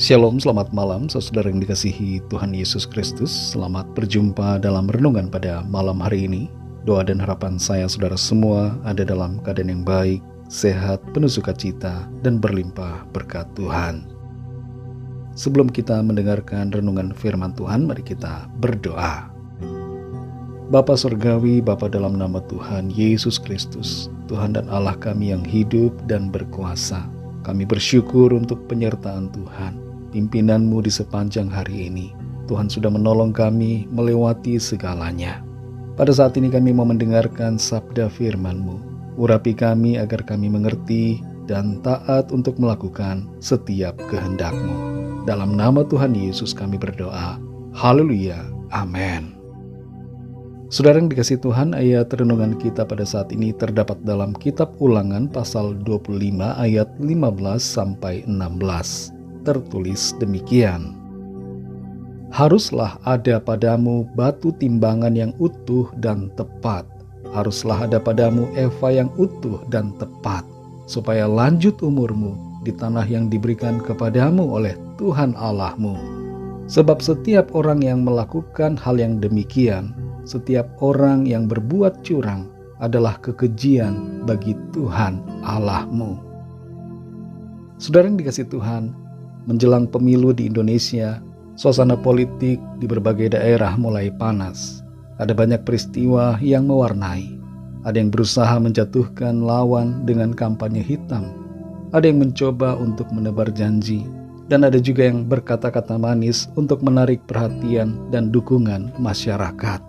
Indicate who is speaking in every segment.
Speaker 1: Shalom, selamat malam saudara yang dikasihi Tuhan Yesus Kristus. Selamat berjumpa dalam renungan pada malam hari ini. Doa dan harapan saya saudara semua ada dalam keadaan yang baik, sehat, penuh sukacita, dan berlimpah berkat Tuhan. Sebelum kita mendengarkan renungan firman Tuhan, mari kita berdoa. Bapa Surgawi, Bapa dalam nama Tuhan Yesus Kristus, Tuhan dan Allah kami yang hidup dan berkuasa, kami bersyukur untuk penyertaan Tuhan, pimpinan-Mu di sepanjang hari ini. Tuhan sudah menolong kami melewati segalanya. Pada saat ini kami mau mendengarkan sabda firman-Mu. Urapi kami agar kami mengerti dan taat untuk melakukan setiap kehendak-Mu. Dalam nama Tuhan Yesus kami berdoa. Haleluya. Amin. Saudara yang dikasihi Tuhan, ayat renungan kita pada saat ini terdapat dalam kitab Ulangan pasal 25 ayat 15 sampai 16. Tertulis demikian. Haruslah ada padamu batu timbangan yang utuh dan tepat. Haruslah ada padamu eva yang utuh dan tepat, supaya lanjut umurmu di tanah yang diberikan kepadamu oleh Tuhan Allahmu. Sebab setiap orang yang melakukan hal yang demikian, setiap orang yang berbuat curang adalah kekejian bagi Tuhan Allahmu. Saudara yang dikasihi Tuhan, menjelang pemilu di Indonesia, suasana politik di berbagai daerah mulai panas. Ada banyak peristiwa yang mewarnai. Ada yang berusaha menjatuhkan lawan dengan kampanye hitam. Ada yang mencoba untuk menebar janji. Dan ada juga yang berkata-kata manis untuk menarik perhatian dan dukungan masyarakat.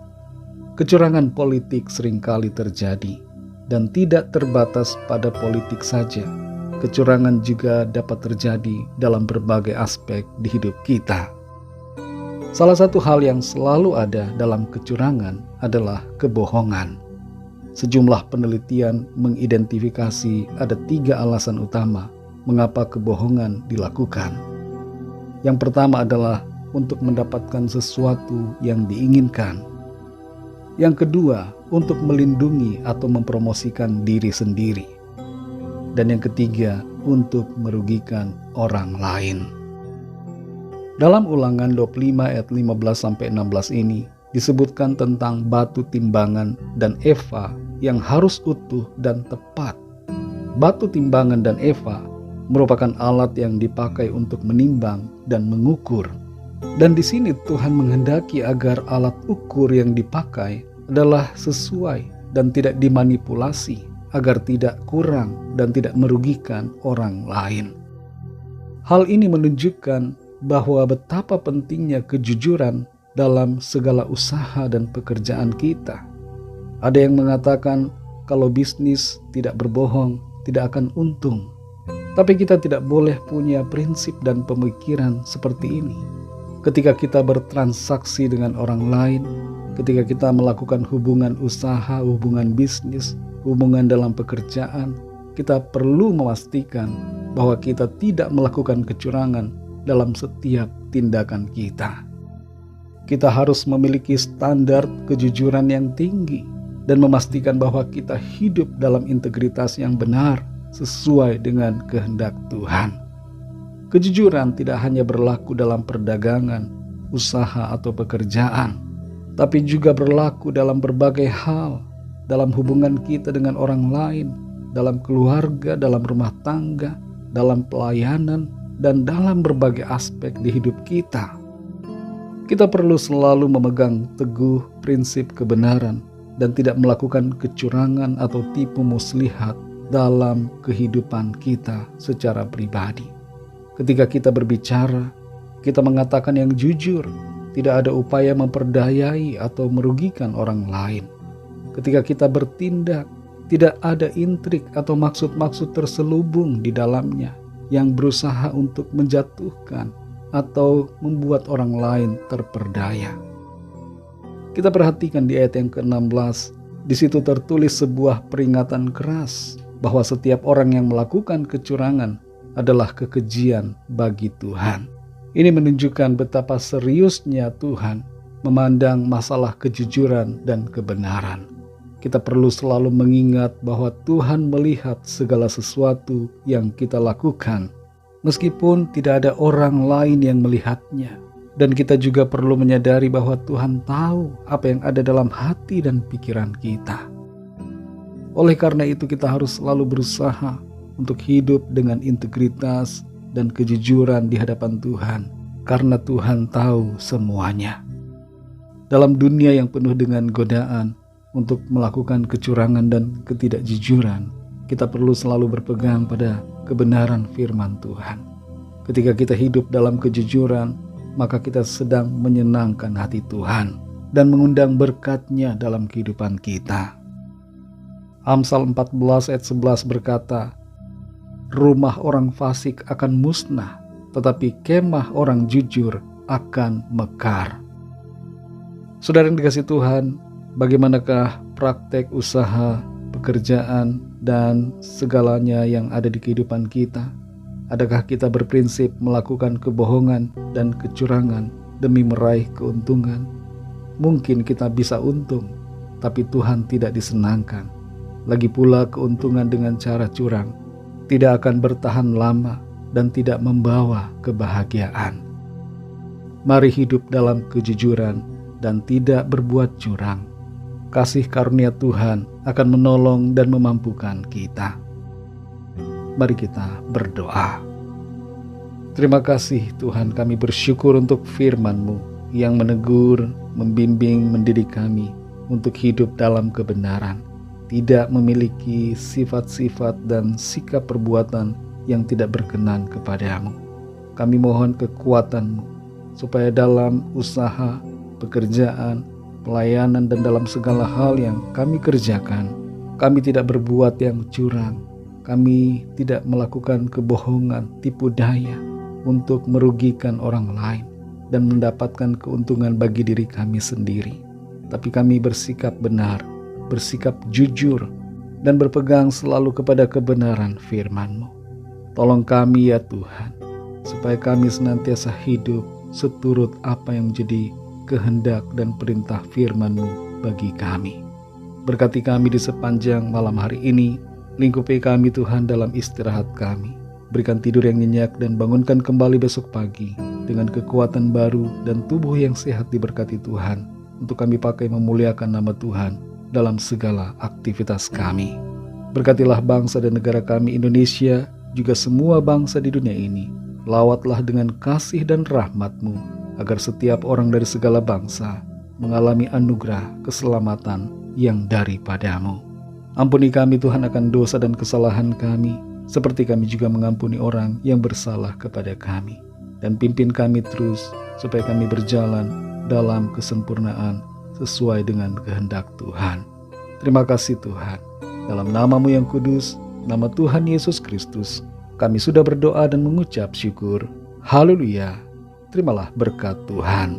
Speaker 1: Kecurangan politik seringkali terjadi dan tidak terbatas pada politik saja. Kecurangan juga dapat terjadi dalam berbagai aspek di hidup kita. Salah satu hal yang selalu ada dalam kecurangan adalah kebohongan. Sejumlah penelitian mengidentifikasi ada 3 alasan utama mengapa kebohongan dilakukan. Yang pertama adalah untuk mendapatkan sesuatu yang diinginkan. Yang kedua, untuk melindungi atau mempromosikan diri sendiri. Dan yang ketiga, untuk merugikan orang lain. Dalam Ulangan 25 ayat 15-16 ini disebutkan tentang batu timbangan dan eva yang harus utuh dan tepat. Batu timbangan dan eva merupakan alat yang dipakai untuk menimbang dan mengukur. Dan di sini Tuhan menghendaki agar alat ukur yang dipakai adalah sesuai dan tidak dimanipulasi, agar tidak kurang dan tidak merugikan orang lain. Hal ini menunjukkan bahwa betapa pentingnya kejujuran dalam segala usaha dan pekerjaan kita. Ada yang mengatakan kalau bisnis tidak berbohong tidak akan untung. Tapi kita tidak boleh punya prinsip dan pemikiran seperti ini. Ketika kita bertransaksi dengan orang lain, ketika kita melakukan hubungan usaha, hubungan bisnis, hubungan dalam pekerjaan, kita perlu memastikan bahwa kita tidak melakukan kecurangan dalam setiap tindakan kita. Kita harus memiliki standar kejujuran yang tinggi dan memastikan bahwa kita hidup dalam integritas yang benar sesuai dengan kehendak Tuhan. Kejujuran tidak hanya berlaku dalam perdagangan, usaha atau pekerjaan, tapi juga berlaku dalam berbagai hal, dalam hubungan kita dengan orang lain, dalam keluarga, dalam rumah tangga, dalam pelayanan, dan dalam berbagai aspek di hidup kita. Kita perlu selalu memegang teguh prinsip kebenaran dan tidak melakukan kecurangan atau tipu muslihat dalam kehidupan kita secara pribadi. Ketika kita berbicara, kita mengatakan yang jujur, tidak ada upaya memperdayai atau merugikan orang lain. Ketika kita bertindak, tidak ada intrik atau maksud-maksud terselubung di dalamnya yang berusaha untuk menjatuhkan atau membuat orang lain terperdaya. Kita perhatikan di ayat yang ke-16, di situ tertulis sebuah peringatan keras bahwa setiap orang yang melakukan kecurangan adalah kekejian bagi Tuhan. Ini menunjukkan betapa seriusnya Tuhan memandang masalah kejujuran dan kebenaran. Kita perlu selalu mengingat bahwa Tuhan melihat segala sesuatu yang kita lakukan meskipun tidak ada orang lain yang melihatnya. Dan kita juga perlu menyadari bahwa Tuhan tahu apa yang ada dalam hati dan pikiran kita. Oleh karena itu kita harus selalu berusaha untuk hidup dengan integritas dan kejujuran di hadapan Tuhan, karena Tuhan tahu semuanya. Dalam dunia yang penuh dengan godaan untuk melakukan kecurangan dan ketidakjujuran, kita perlu selalu berpegang pada kebenaran firman Tuhan. Ketika kita hidup dalam kejujuran, maka kita sedang menyenangkan hati Tuhan dan mengundang berkat-Nya dalam kehidupan kita. Amsal 14 ayat 11 berkata, "Rumah orang fasik akan musnah, tetapi kemah orang jujur akan mekar." Saudara yang dikasihi Tuhan, bagaimanakah praktek usaha, pekerjaan, dan segalanya yang ada di kehidupan kita? Adakah kita berprinsip melakukan kebohongan dan kecurangan demi meraih keuntungan? Mungkin kita bisa untung, tapi Tuhan tidak disenangkan. Lagi pula keuntungan dengan cara curang tidak akan bertahan lama dan tidak membawa kebahagiaan. Mari hidup dalam kejujuran dan tidak berbuat curang. Kasih karunia Tuhan akan menolong dan memampukan kita. Mari kita berdoa. Terima kasih Tuhan, kami bersyukur untuk firman-Mu yang menegur, membimbing, mendidik kami untuk hidup dalam kebenaran, tidak memiliki sifat-sifat dan sikap perbuatan yang tidak berkenan kepadamu. Kami mohon kekuatan-Mu supaya dalam usaha, pekerjaan, pelayanan, dan dalam segala hal yang kami kerjakan, kami tidak berbuat yang curang. Kami tidak melakukan kebohongan, tipu daya untuk merugikan orang lain dan mendapatkan keuntungan bagi diri kami sendiri. Tapi kami bersikap benar, bersikap jujur, dan berpegang selalu kepada kebenaran firman-Mu. Tolong kami ya Tuhan, supaya kami senantiasa hidup seturut apa yang menjadi kehendak dan perintah firman-Mu bagi kami. Berkati kami di sepanjang malam hari ini. Lingkupi kami Tuhan dalam istirahat kami. Berikan tidur yang nyenyak dan bangunkan kembali besok pagi dengan kekuatan baru dan tubuh yang sehat diberkati Tuhan, untuk kami pakai memuliakan nama Tuhan dalam segala aktivitas kami. Berkatilah bangsa dan negara kami Indonesia, juga semua bangsa di dunia ini. Lawatlah dengan kasih dan rahmat-Mu, agar setiap orang dari segala bangsa mengalami anugerah keselamatan yang daripada-Mu. Ampuni kami Tuhan akan dosa dan kesalahan kami, seperti kami juga mengampuni orang yang bersalah kepada kami. Dan pimpin kami terus, supaya kami berjalan dalam kesempurnaan sesuai dengan kehendak Tuhan. Terima kasih Tuhan. Dalam nama-Mu yang kudus, nama Tuhan Yesus Kristus, kami sudah berdoa dan mengucap syukur. Haleluya. Terimalah berkat Tuhan.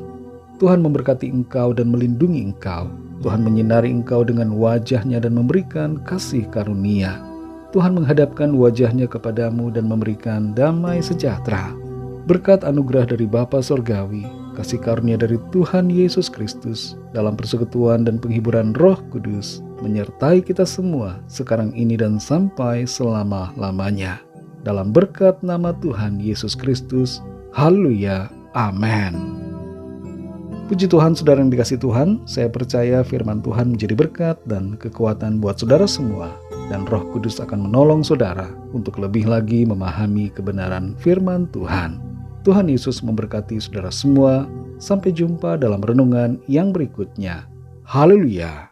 Speaker 1: Tuhan memberkati engkau dan melindungi engkau. Tuhan menyinari engkau dengan wajah-Nya dan memberikan kasih karunia. Tuhan menghadapkan wajah-Nya kepadamu dan memberikan damai sejahtera. Berkat anugerah dari Bapa Sorgawi, kasih karunia dari Tuhan Yesus Kristus, dalam persekutuan dan penghiburan Roh Kudus, menyertai kita semua sekarang ini dan sampai selama-lamanya. Dalam berkat nama Tuhan Yesus Kristus. Haleluya. Amin. Puji Tuhan, saudara yang dikasihi Tuhan, saya percaya firman Tuhan menjadi berkat dan kekuatan buat saudara semua, dan Roh Kudus akan menolong saudara untuk lebih lagi memahami kebenaran firman Tuhan. Tuhan Yesus memberkati saudara semua. Sampai jumpa dalam renungan yang berikutnya. Haleluya.